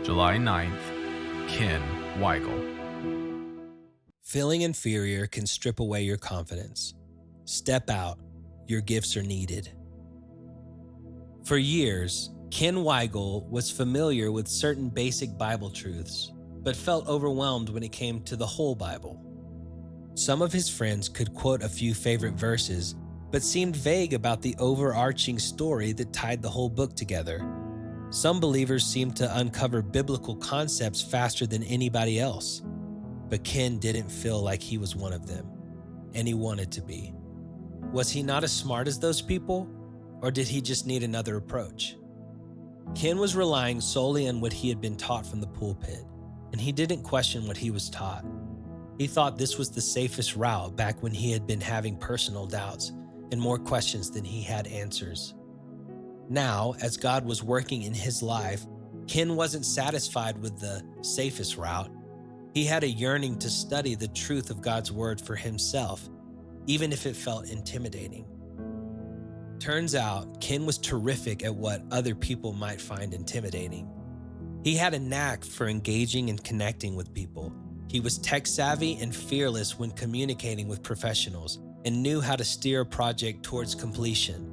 July 9th, Ken Weigel. Feeling inferior can strip away your confidence. Step out. Your gifts are needed. For years, Ken Weigel was familiar with certain basic Bible truths, but felt overwhelmed when it came to the whole Bible. Some of his friends could quote a few favorite verses, but seemed vague about the overarching story that tied the whole book together. Some believers seemed to uncover biblical concepts faster than anybody else, but Ken didn't feel like he was one of them, and he wanted to be. Was he not as smart as those people, or did he just need another approach? Ken was relying solely on what he had been taught from the pulpit, and he didn't question what he was taught. He thought this was the safest route back when he had been having personal doubts and more questions than he had answers. Now, as God was working in his life, Ken wasn't satisfied with the safest route. He had a yearning to study the truth of God's word for himself, even if it felt intimidating. Turns out, Ken was terrific at what other people might find intimidating. He had a knack for engaging and connecting with people. He was tech-savvy and fearless when communicating with professionals, and knew how to steer a project towards completion.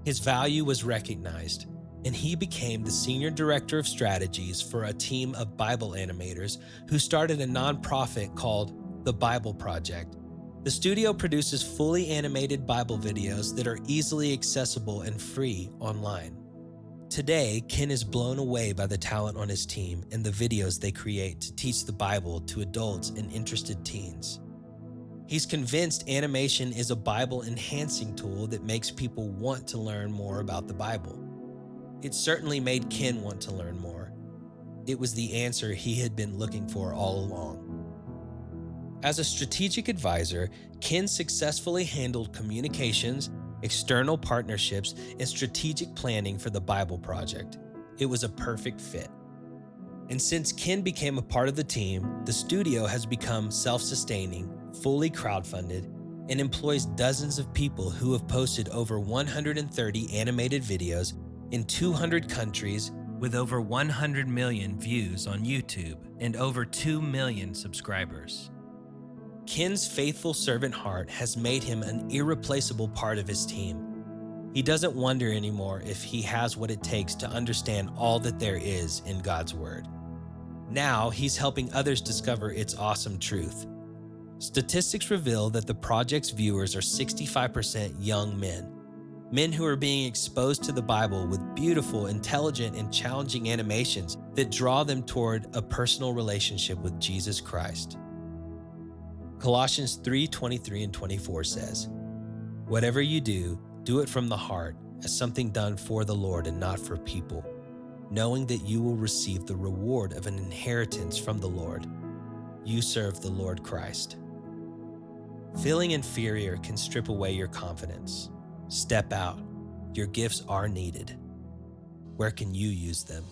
His value was recognized, and he became the senior director of strategies for a team of Bible animators who started a nonprofit called The Bible Project. The studio produces fully animated Bible videos that are easily accessible and free online. Today, Ken is blown away by the talent on his team and the videos they create to teach the Bible to adults and interested teens. He's convinced animation is a Bible-enhancing tool that makes people want to learn more about the Bible. It certainly made Ken want to learn more. It was the answer he had been looking for all along. As a strategic advisor, Ken successfully handled communications, external partnerships, and strategic planning for the Bible Project. It was a perfect fit. And since Ken became a part of the team, the studio has become self-sustaining, fully crowdfunded, and employs dozens of people who have posted over 130 animated videos in 200 countries with over 100 million views on YouTube and over 2 million subscribers. Ken's faithful servant heart has made him an irreplaceable part of his team. He doesn't wonder anymore if he has what it takes to understand all that there is in God's Word. Now he's helping others discover its awesome truth. Statistics reveal that the project's viewers are 65% young men who are being exposed to the Bible with beautiful, intelligent, and challenging animations that draw them toward a personal relationship with Jesus Christ. Colossians 3:23 and 24 says, "Whatever you do, do it from the heart, as something done for the Lord and not for people, knowing that you will receive the reward of an inheritance from the Lord. You serve the Lord Christ." Feeling inferior can strip away your confidence. Step out. Your gifts are needed. Where can you use them?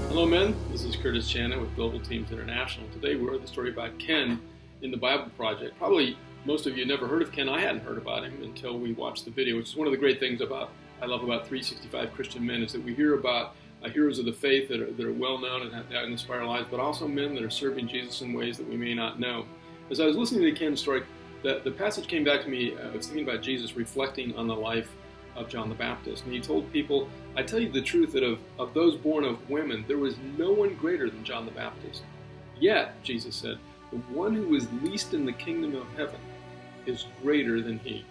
Hello, men. This is Curtis Shannon with Global Teams International. Today we heard the story about Ken in the Bible Project. Probably most of you never heard of Ken. I hadn't heard about him until we watched the video, which is one of the great things I love about 365 Christian Men, is that we hear about heroes of the faith that are well known and have inspired lives, but also men that are serving Jesus in ways that we may not know. As I was listening to Ken's story, the passage came back to me. I was thinking about Jesus reflecting on the life of John the Baptist. And he told people, "I tell you the truth that of those born of women, there was no one greater than John the Baptist. Yet," Jesus said, "the one who is least in the kingdom of heaven is greater than he."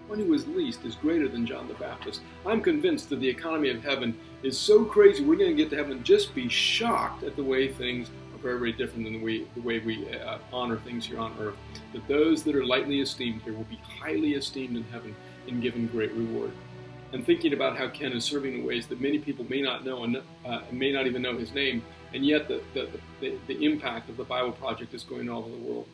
The one who is least is greater than John the Baptist. I'm convinced that the economy of heaven is so crazy, we're going to get to heaven and just be shocked at the way things are very, very different than the way we honor things here on earth. That those that are lightly esteemed here will be highly esteemed in heaven and given great reward. And thinking about how Ken is serving in ways that many people may not know and may not even know his name, and yet the impact of the Bible Project is going all over the world.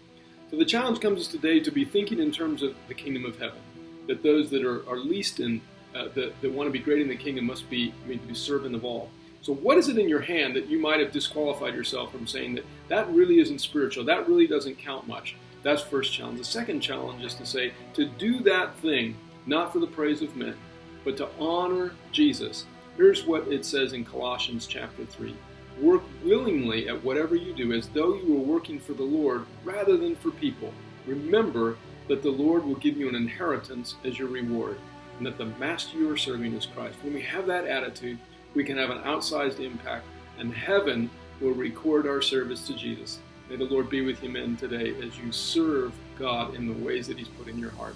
So the challenge comes us today to be thinking in terms of the kingdom of heaven, that those that are least in, that want to be great in the kingdom must be made to be servant of all. So what is it in your hand that you might have disqualified yourself from saying that really isn't spiritual, that really doesn't count much? That's the first challenge. The second challenge is to say, to do that thing, not for the praise of men, but to honor Jesus. Here's what it says in Colossians chapter 3. Work willingly at whatever you do as though you were working for the Lord rather than for people. Remember that the Lord will give you an inheritance as your reward, and that the master you are serving is Christ. When we have that attitude, we can have an outsized impact, and heaven will record our service to Jesus. May the Lord be with you, men, today as you serve God in the ways that He's put in your heart.